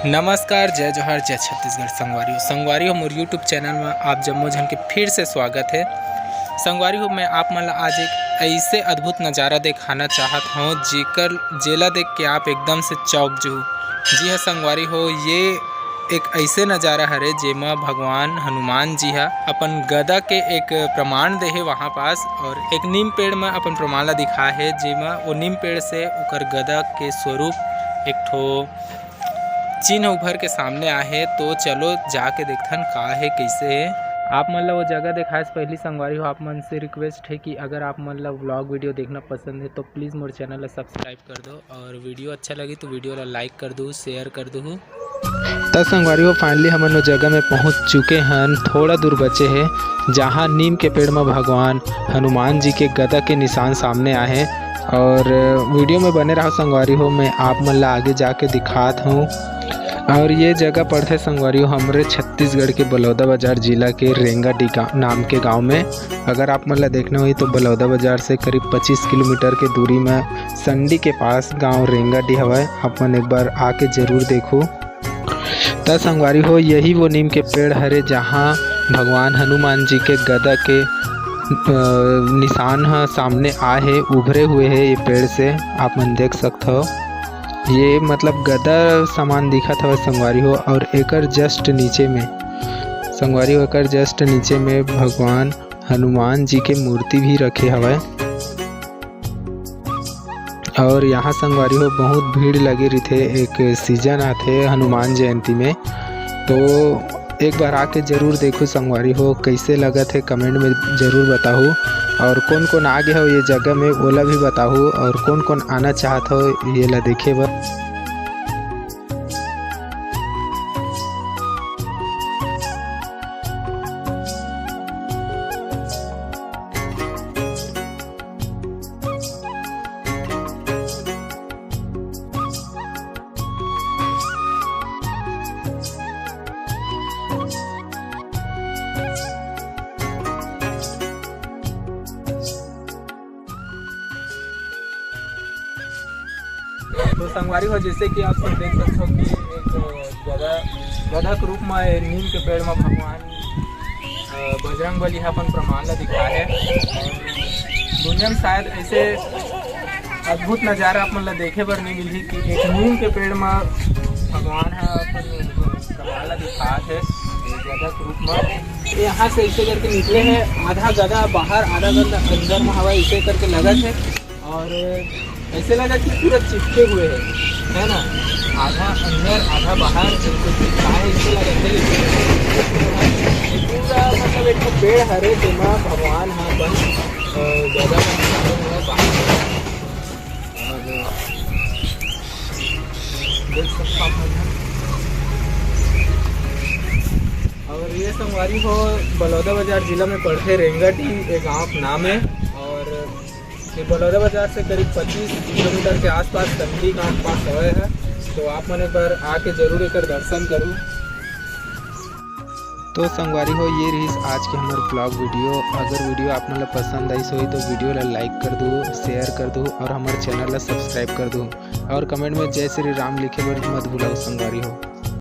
नमस्कार, जय जोहार, जय छत्तीसगढ़। संगवारी हो मोर यूट्यूब चैनल में आप जम्मो झन के फिर से स्वागत है। संगवारी हो मैं आप मन ला आज एक ऐसे अद्भुत नज़ारा दिखाना चाहत हूँ जेला देख के आप एकदम से चौंक जाओ। जी हाँ संगवारी हो, ये एक ऐसे नज़ारा हरे जेमा भगवान हनुमान जी हा अपन गदा के एक प्रमाण दे है वहाँ पास, और एक नीम पेड़ में अपन प्रमाण ला दिखा है जेमा वो नीम पेड़ से उकर गदा के स्वरूप एक ठो चिन्ह उभर के सामने आहे। तो चलो जाके देखथन का है कैसे है। आप मन ला वो जगह दिखाए से पहली संगवारी हो आप मन से रिक्वेस्ट है कि अगर आप मन ला व्लॉग वीडियो देखना पसंद है तो प्लीज़ मोर चैनल ला सब्सक्राइब कर दो, और वीडियो अच्छा लगी तो वीडियो ला लाइक कर दो, शेयर कर दो। तो संगवारी हो फाइनली हमन वो जगह में पहुंच चुके हैं। थोड़ा दूर बचे हैं जहां नीम के पेड़ में भगवान हनुमान जी के गदा के निशान सामने आए हैं। और वीडियो में बने रहो संगवारी हो, मैं आप मन ला आगे जाके दिखात हूँ। और ये जगह पड़ते संगवारी हो हमारे छत्तीसगढ़ के बलौदाबाजार जिला के रेंगाटी नाम के गांव में। अगर आप मन ला देखना हुई तो बलौदाबाजार से करीब 25 किलोमीटर के दूरी में संडी के पास गांव रेंगाटी हवा। आप मन एक बार आके ज़रूर देखो। तो संगवारी हो यही वो नीम के पेड़ हरे जहाँ भगवान हनुमान जी के गदा के निशान सामने आए है, उभरे हुए है ये पेड़ से। आप मन देख सकते हो ये मतलब गदा सामान दिखा था संगवारी हो। और एकर जस्ट नीचे में संगवारी हो एकर जस्ट नीचे में भगवान हनुमान जी के मूर्ति भी रखे हवा। और यहाँ संगवारी हो बहुत भीड़ लगी रही थे, एक सीजन आते हनुमान जयंती में। तो एक बार आके ज़रूर देखो संगवारी हो, कैसे लगा थे कमेंट में ज़रूर बताओ। और कौन कौन आ गया हो ये जगह में ओला भी बताओ, और कौन कौन आना चाहता हो ये ला देखे बर। तो संगवारी हो जैसे कि आप सब देख सकते हो कि एक गदा के रूप में नीम के पेड़ में भगवान बजरंगबली अपन प्रमाण ला दिखा है। दुनिया में शायद ऐसे अद्भुत नज़ारा आप मन ला देखे बर नहीं मिली कि एक नीम के पेड़ में भगवान है अपन प्रमाण ला दिखा है गदा के रूप में। यहाँ से ऐसे करके निकले हैं, आधा गदा बाहर आधा गदा अंदर में हवा ऐसे करके लगत है। और ऐसे लगा कि पूरा चिपके हुए है ना, आधा अंदर आधा बाहर ऐसे लगा पूरा मतलब एक पेड़ हरे जेमा भगवान हाँ बन गदा देख सकता हूँ। और ये संगवारी हो बलौदाबाजार जिला में पड़ते रेंगाटी एक गाँव नाम है। और ये बलौदाबाजार से करीब 25 किलोमीटर के आसपास संडी गाँव के पास हवा है। तो आप मन पर आके जरूर एक दर्शन करूँ। तो संगवारी हो ये रही आज के हमारे ब्लॉग वीडियो। अगर वीडियो आप मन ला पसंद आई हो तो वीडियो ला लाइक कर दो, शेयर कर दो, और हमारे चैनल ला सब्सक्राइब कर दो। और कमेंट में जय श्री राम लिखे बर मत भूलाओ संगवारी हो।